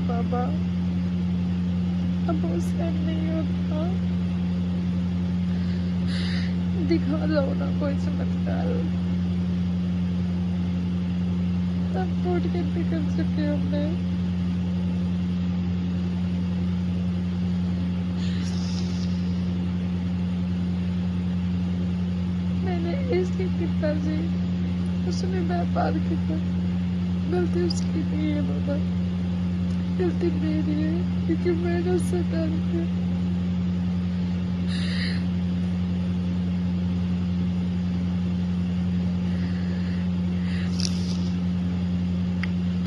बाबा, अब वो सहन नहीं होता। दिखा दो ना कोई चमत्कार। तब टूट के निकल चुके हमने। मैंने इसलिए किया जी, उसने व्यापार किया। गलती उसकी नहीं है बाबा, गलती मेरी है, क्योंकि मैंने उससे प्यार किया।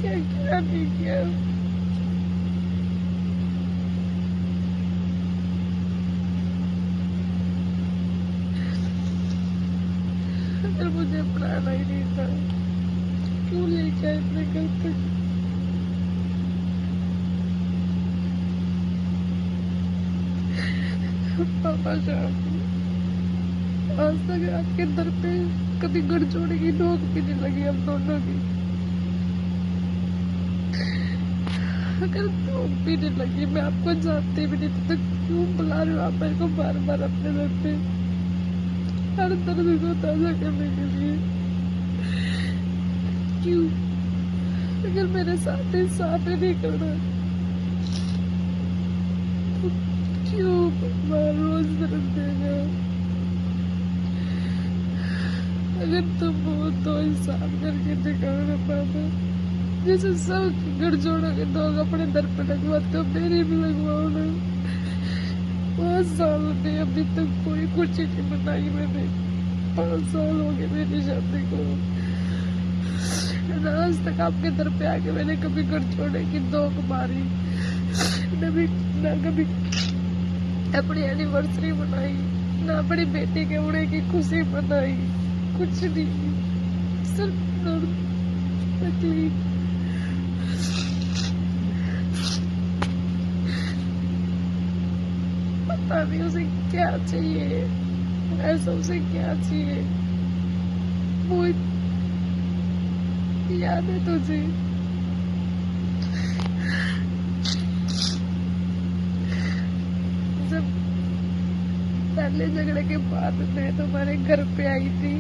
क्या क्या नहीं किया। अगर मुझे अपनाना ही नहीं था, क्यों लेके आए इतने घर तक। पापा साहब, आज तक आपके दर पे कभी गठजोड़ की नोक भी नहीं लगी हम दोनों की। अगर नोक भी नहीं लगी, मैं आपको जानती भी नहीं थी, तो क्यों बुला रहे हो आप मेरे को बार बार अपने घर पे, हर दर्द को ताजा करने के लिए? क्यों? अगर मेरे साथ इंसाफ ही नहीं करना, तो क्यों बार रोज दर्द देगा? अगर तुम हो तो इंसाफ करके दिखाना पापा। जैसे सब गठजोड़ों के लोग अपने दर पे लगवाते हो, मेरी भी लगवाओ ना। 5 साल में अभी तक कोई खुशी नहीं मनाई मैंने। 5 साल हो गए मेरी शादी को। आज तक आपके दर पे आके मैंने कभी गठजोड़े की नोक मारी, ना कभी अपनी एनिवर्सरी मनाई, ना अपनी बेटी के उड़े की खुशी मनाई। कुछ नहीं, सिर्फ दर्द, तकलीफ। पता नहीं उसे क्या चाहिए, ऐसा उसे क्या चाहिए। वो याद है तुझे जब पहले झगड़े के बाद मैं तुम्हारे घर पे आई थी,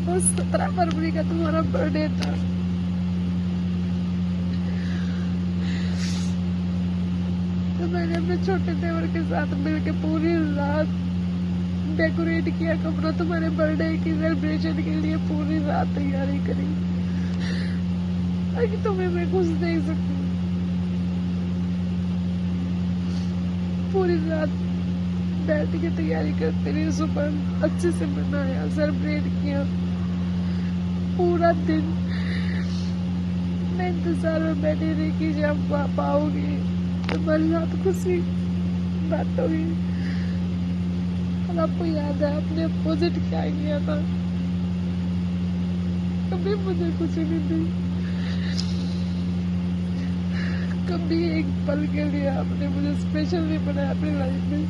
और 17 फरवरी का तुम्हारा बर्थडे था। तो मैंने अपने छोटे देवर के साथ मिलकर पूरी रात डेकोरेट किया कमरा, तुम्हारे बर्थडे की सेलिब्रेशन के लिए पूरी रात तैयारी करी, ताकि तुम्हें मैं कुछ दे सकूं। पूरी रात बैठ के तैयारी करते रही, सुबह अच्छे से मनाया, सेलिब्रेट किया। पूरा दिन मैं इंतजार में बैठी रही कि जब आप आओगी तुम्हारे साथ खुशी बात होगी। और आपको याद है आपने अपोजिट क्या किया था? कभी मुझे कुछ नहीं दी, कभी एक पल के लिए आपने मुझे स्पेशल नहीं बनाया अपनी लाइफ में।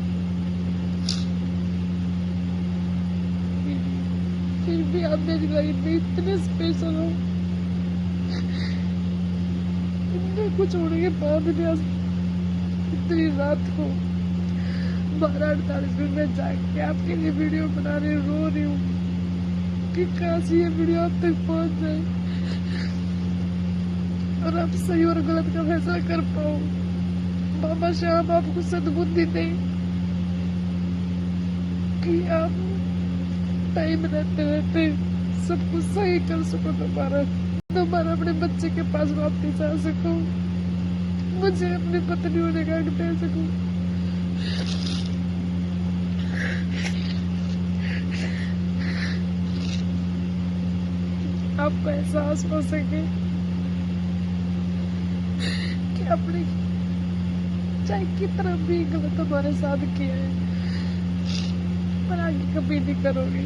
फिर भी आप मेरी लाइफ में इतने स्पेशल हो। इतने कुछ होने के बाद भी आज इतनी रात को 12:48 में मैं जाके आपके लिए वीडियो बना रही, रो रही हूँ कि काश ये वीडियो आप तक पहुंच जाए और आप सही और गलत का फैसला कर पाओ। बाबा श्याम आपको सद्बुद्धि दे कि आप टाइम रहते रहते सब कुछ सही कर सको, दोबारा अपने बच्चे के पास वापस आ सको, मुझे अपनी पत्नी होने का हक दे सकूं। आपको एहसास हो सके कि आपने चाहे कितना भी गलत हमारे साथ किया है, पर आगे कभी नहीं करोगे।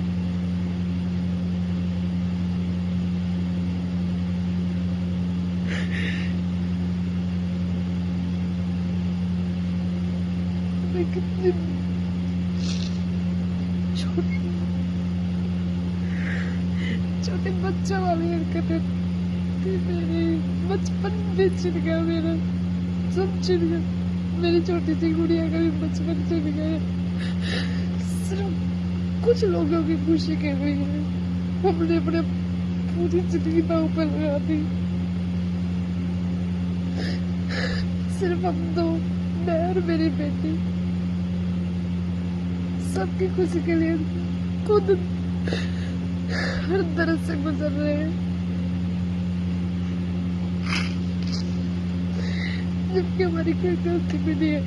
कितनी छोटे बच्चों वाली हरकतें थी मेरी, बचपन भी छिन गया मेरा। सब छिड़ गए। मेरी छोटी सी गुड़िया का भी बचपन छिड़ गए। सिर्फ कुछ लोगों की खुशी के लिए हमने अपने पूरी जिंदगी दांव पर लगा दी। सिर्फ हम दो, मैं और मेरी बेटी, सबकी खुशी के लिए खुद हर दर्द से गुजर रहे हैं। जबकि हमारी कोई गलती भी नहीं है।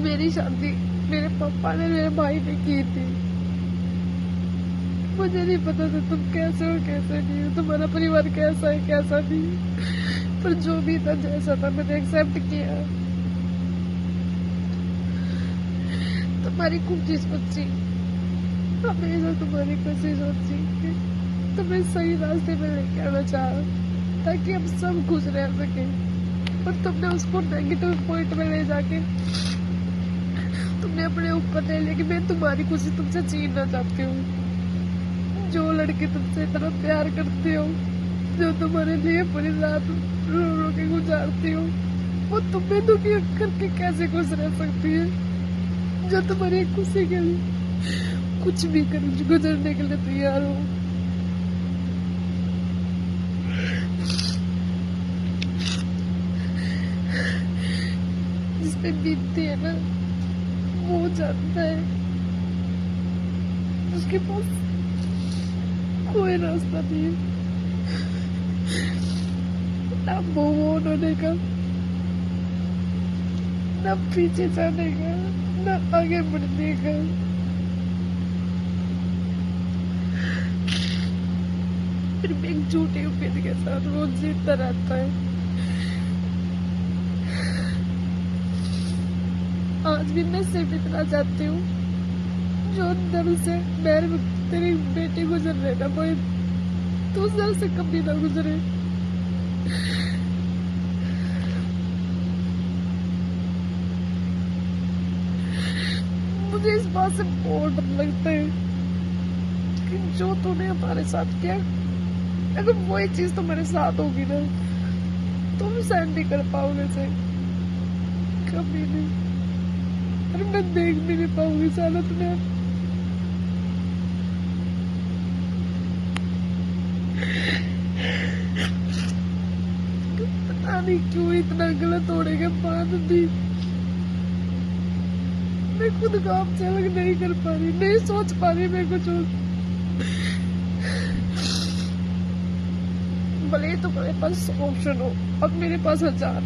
मेरी शादी मेरे पापा ने मेरे भाई ने की थी। मुझे नहीं पता था तुम कैसे हो कैसे नहीं हो, तुम्हारा परिवार कैसा है कैसा नहीं, पर जो भी था जैसा था मैंने एक्सेप्ट किया। तुम्हारी खुशी सोची, हमेशा तुम्हारी खुशी सोची कि तुम्हें सही रास्ते में लेके आना चाहा ताकि हम सब खुश रह सके, और तुमने उसको नेगेटिव पॉइंट में ले जाके तुमने अपने ऊपर ले लिया कि मैं तुम्हारी खुशी तुमसे छीनना चाहती हूँ। जो लड़की तुमसे इतना प्यार करती हो, जो तुम्हारे लिए पूरी रात रो रो के गुजारती हो, वो तुम्हें दुखी करके कैसे खुश रह सकती है? जो तुम्हारी खुशी के लिए कुछ भी कर गुजरने के लिए तैयार हो। जिसपे बीतती है ना वो जानता है, उसके पास कोई रास्ता नहीं है, ना मूव ऑन होने का, ना पीछे जाने का, ना आगे बढ़ने का। फिर भी एक झूठी उम्मीद के साथ वो जीतता रहता है। आज भी मैं सिर्फ इतना चाहती हूँ, जो अंदर से मेरे तेरी बेटी गुजर रहे ना वो तू सर से कभी ना गुजरे। मुझे इस बात से बहुत डर लगता है कि जो तूने हमारे साथ किया, अगर वही चीज तुम्हारे साथ होगी ना तुम सहन नहीं कर पाओगे से कभी नहीं, और मैं देख भी नहीं पाऊंगी इस हालत में। पता नहीं क्यों इतना गलत होने के बाद भी मैं खुद काम से अलग नहीं कर पा रही, नहीं सोच पा रही मैं कुछ और। भले ही तुम्हारे पास ऑप्शन हो, अब मेरे पास 1000।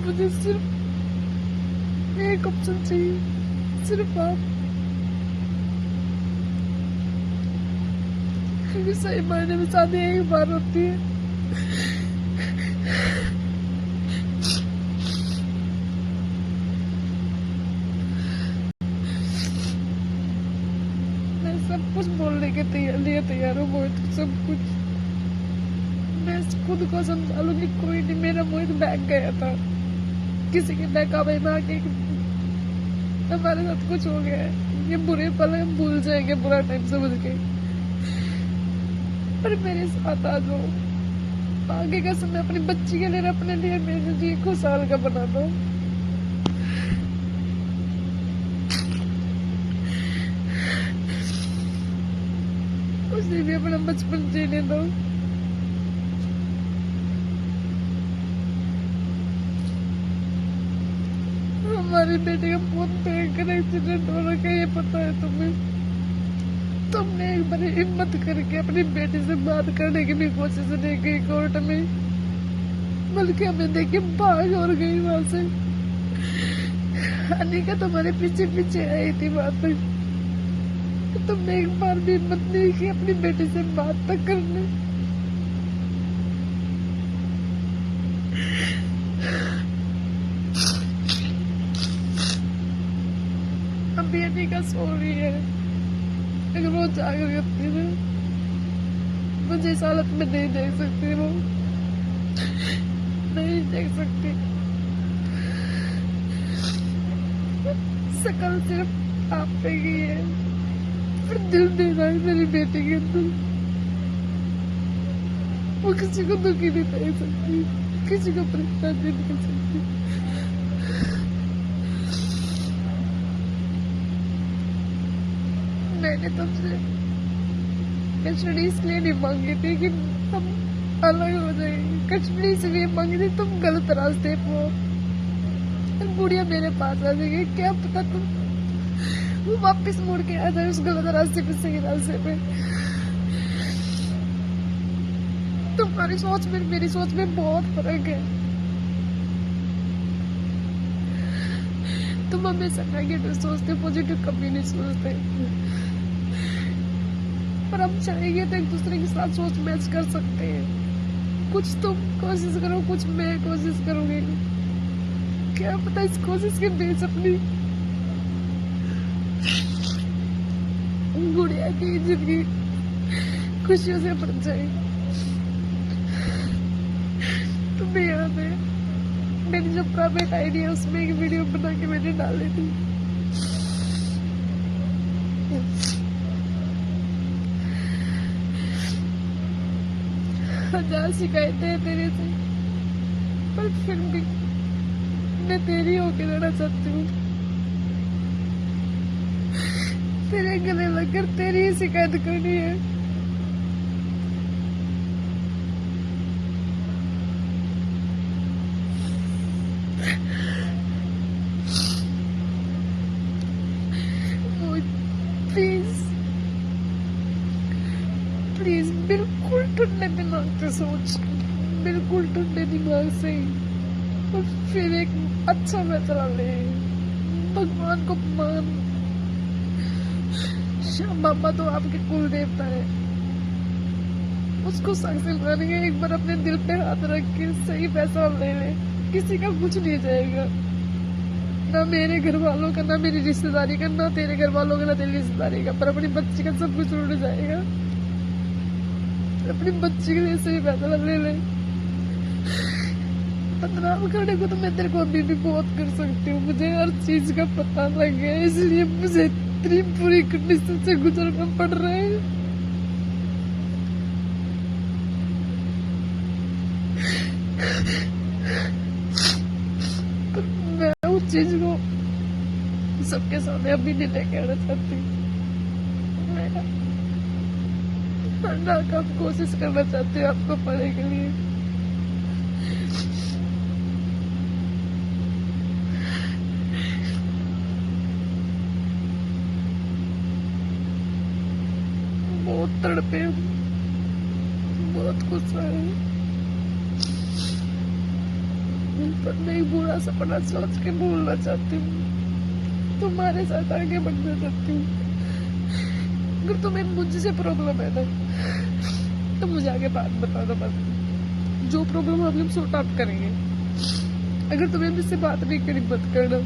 मुझे सिर्फ एक ऑप्शन चाहिए, सिर्फ आप। क्योंकि सही मायने में शादी एक बार होती है। मैं सब कुछ बोलने के लिए तैयार हूँ मोहित, सब कुछ मैं खुद को समझा लूंगी। कोई नहीं, मेरा मोहित बैग गया था किसी के बहकावे में आके, हमारे साथ कुछ हो गया है, ये बुरे पल हम भूल जाएंगे बुरा टाइम समझ के, पर मेरे साथ आ जाओ। आगे का समय अपनी बच्ची के लिए, अपने लिए, मेरे लिए खुशहाल का बना दो। उसे भी अपना बचपन जीने दो। हमारी बेटी का बहुत भयंकर एक्सीडेंट हो रखा है, ये पता है तुम्हें? तुमने एक बार हिम्मत करके अपनी बेटी से बात करने की भी कोशिश नहीं की कोर्ट में, बल्कि हमें देख के भाग और गई वहां से। अनिका तुम्हारे पीछे पीछे आई थी बात, तुमने एक बार भी हिम्मत नहीं की अपनी बेटी से बात तक करने। अभी अनिका सो रही है, अगर वो जाकर करती है मुझे इस हालत में नहीं देख सकती, वो नहीं देख सकती। शकल सिर्फ आप पे की है, पर दिल नहीं रहा है मेरी बेटी के अंदर। वो किसी को दुखी नहीं दे सकती, किसी को परेशानी नहीं दे सकती। मैंने तुमसे कस्टडी इसलिए नहीं मांगी थी कि हम अलग हो जाएंगे, कस्टडी इसलिए मांगी थी तुम गलत रास्ते पे हो, बुढ़िया मेरे पास आ जाएगी, क्या पता तुम वो वापस मुड़ के आ जाए उस गलत रास्ते पे, सही रास्ते पे। तुम्हारी सोच में मेरी सोच में बहुत फर्क है। तुम हमेशा नेगेटिव सोचते, पॉजिटिव कभी नहीं सोचते। पर हम चाहेंगे तो एक दूसरे के साथ सोच मैच कर सकते हैं। कुछ तुम कोशिश करो, कुछ मैं कोशिश करूंगी, क्या पता इस कोशिश के बीच अपनी गुड़िया की जिंदगी खुशियों से भर जाए। तुम्हें याद है मेरी जो प्राइवेट आईडी है उसमें एक वीडियो बना के मैंने डाली थी, हजार शिकायतें हैं तेरे से, पर फिर भी मैं तेरी होके रहना चाहती हूँ। तेरे गले लगकर तेरी ही शिकायत करनी है। प्लीज प्लीज बिल्कुल ठंडे दिमाग से सोच, बिल्कुल ठंडे दिमाग से, और फिर एक अच्छा फैसला ले। भगवान को मान, श्याम बाबा तो आपके कुल देवता है, उसको साक्षी मान के एक बार अपने दिल पे हाथ रख के सही फैसला ले ले। किसी का कुछ नहीं जाएगा, ना मेरे घर वालों का, ना मेरी रिश्तेदारी का, ना तेरे घर वालों का, ना तेरी रिश्तेदारी का, पर अपनी बच्ची का सब कुछ उड़ जाएगा। अपनी बच्ची के लिए सही फैसला ले ले। बदनाम करने को तो मैं तेरे को अभी भी बहुत कर सकती हूँ, मुझे हर चीज का पता लग गया, इसलिए मुझे इतनी बुरी कंडीशन से गुजरना पड़ रहा है। मैं उस चीज को सबके सामने अभी नहीं लेके आना चाहती। मैं नाकाम कोशिश करना चाहती हूँ आपको पढ़ने के लिए। बहुत तड़पे, बहुत गुस्सा है, पर नहीं बुरा सपना सोच के भूलना चाहती हूँ, तुम्हारे साथ आगे बढ़ना चाहती हूँ। अगर तुम्हें मुझसे प्रॉब्लम है ना तो मुझे आगे बात बता दो, बस जो प्रॉब्लम हम लोग सॉर्ट आउट करेंगे। अगर तुम्हें मुझसे बात नहीं करी मत करना,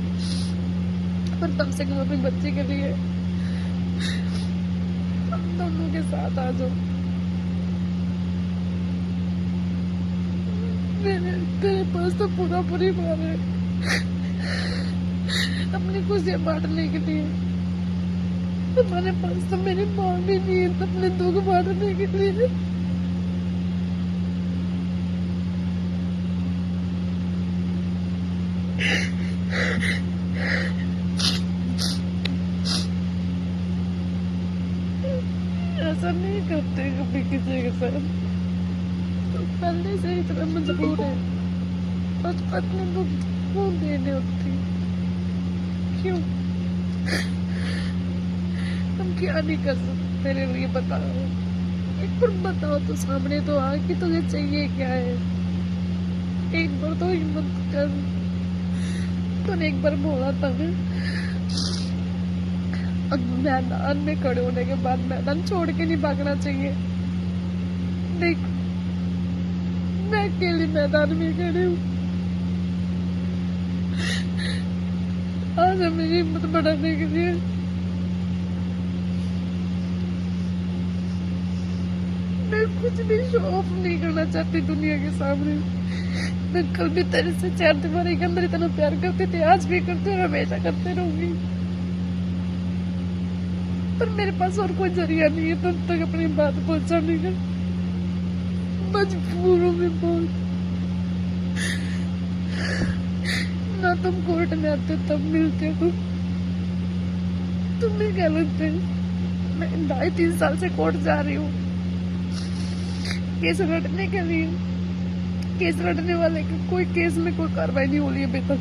पर कम से कम अपनी बच्चे के लिए हम दोनों के साथ आ जाओ। तेरे पास तो पूरा परिवार है अपनी खुशियाँ बांटने के लिए, तुम्हारे पास तो मेरी माँ भी नहीं है अपने दुख बांटने के लिए। ऐसा नहीं करते कभी किसी के साथ, तो पहले से इतना मजबूर है, बचपन में तो खून देने होती, क्यों हम क्या नहीं कर सकते तेरे लिए? बताओ, एक बार बताओ तो सामने तो आ कि तुझे चाहिए क्या है। एक बार तो हिम्मत कर, तूने एक बार बोला था अब मैदान में खड़े होने के बाद मैदान छोड़ के नहीं भागना चाहिए। देख मैं अकेली मैदान में खड़ी हूँ, आज मेरी हिम्मत बढ़ाने के लिए मैं कुछ भी शो ऑफ नहीं करना चाहती दुनिया के सामने। मैं कल भी तेरे से चार दीवारी के अंदर इतना प्यार करती थी, आज भी करती हूँ, हमेशा करते रहूंगी, पर मेरे पास और कोई जरिया नहीं है तुम तक अपनी बात पहुंचाने का। मजबूर हूँ मैं बहुत। ना तुम कोर्ट में आते तब मिलते हो। तुम्हें क्या लगता है मैं 2.5-3 साल से कोर्ट जा रही हूँ केस लड़ने के लिए? केस लड़ने वाले के कोई केस में कोई कार्रवाई नहीं हो रही अभी तक।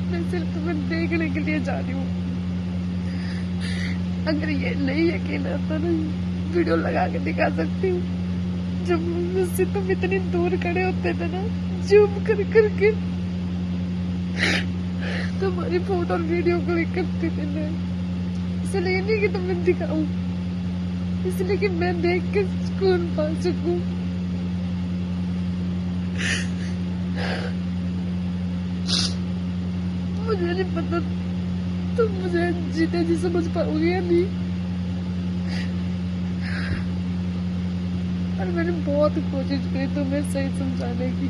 मैं सिर्फ तुम्हें देखने के लिए जा रही हूँ। अगर ये नहीं यकीन आता ना, वीडियो लगा के दिखा सकती हूँ। जब मुझसे तुम इतनी दूर खड़े होते थे ना, जूम कर करके तुम्हारी फोटो और वीडियो क्लिक करती थी मैं। इसलिए नहीं कि तुम्हें दिखाऊं, इसलिए कि मैं देख के सुकून पा सकूं। मुझे नहीं पता तुम मुझे जीते जी समझ पाओगे या नहीं, और मैंने बहुत कोशिश की तुम्हें सही समझाने की।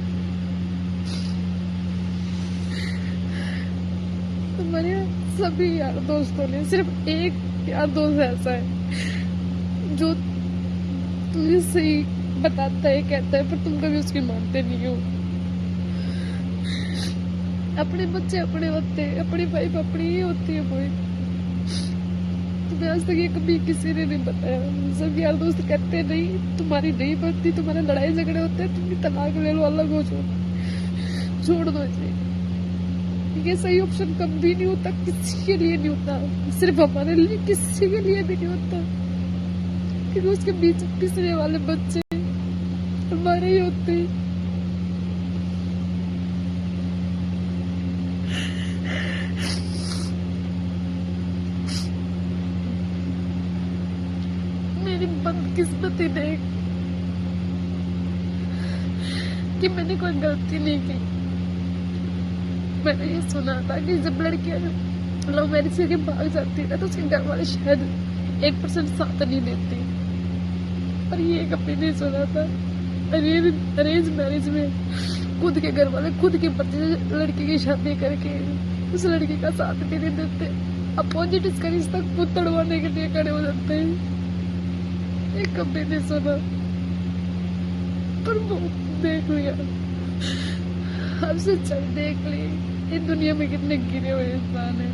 तुम्हारे सभी यार दोस्तों ने, सिर्फ एक यार दोस्त ऐसा है जो तुझे सही बताता है, कहता है, पर तुम कभी उसकी मानते नहीं हो। अपने बच्चे अपने होते हैं, अपनी वाइफ अपनी ही होती है। कोई तुम्हें आज तक ये कभी किसी ने नहीं बताया। सब यार दोस्त कहते नहीं तुम्हारी नहीं बनती, तुम्हारे लड़ाई झगड़े होते हैं, तुम भी तलाक ले लो, अलग हो जाओ, छोड़ दो इसे। ये सही ऑप्शन कभी नहीं होता, किसी के लिए नहीं होता, सिर्फ हमारे लिए, किसी के लिए भी नहीं होता, क्योंकि उसके बीच पिसने वाले बच्चे हमारे ही होते हैं। मेरी बदकिस्मती देख कि मैंने कोई गलती नहीं की। मैंने ये सुना था कि जब लड़कियां लव मैरिज करके भाग जाती है ना, तो उसके घर वाले शायद 1% साथ नहीं देते। पर ये कभी नहीं सुना था अरेंज मैरिज में खुद के घर वाले खुद की मर्जी से लड़की की शादी करके उस लड़की का साथ भी नहीं देते, अपोजिट इसका रिश्ता खुद तड़वाने के लिए खड़े हो जाते हैं। ये कभी नहीं सुना, पर वो देख लिया, अब से चल देख ली इस दुनिया में कितने गिरे हुए इंसान है।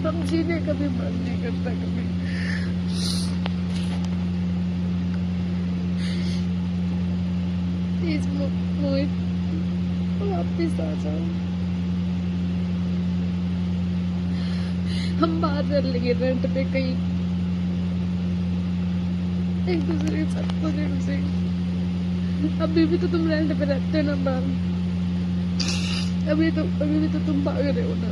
हम जीने का भी मन नहीं करता कभी। प्लीज मोहित वापिस आ जाओ, हम बाहर रह लेंगे रेंट पे कहीं, एक दूसरे के साथ खुद से। अभी भी तो तुम रेंट पे रहते हो ना बाहर, अभी भी तो तुम भाग रहे हो ना।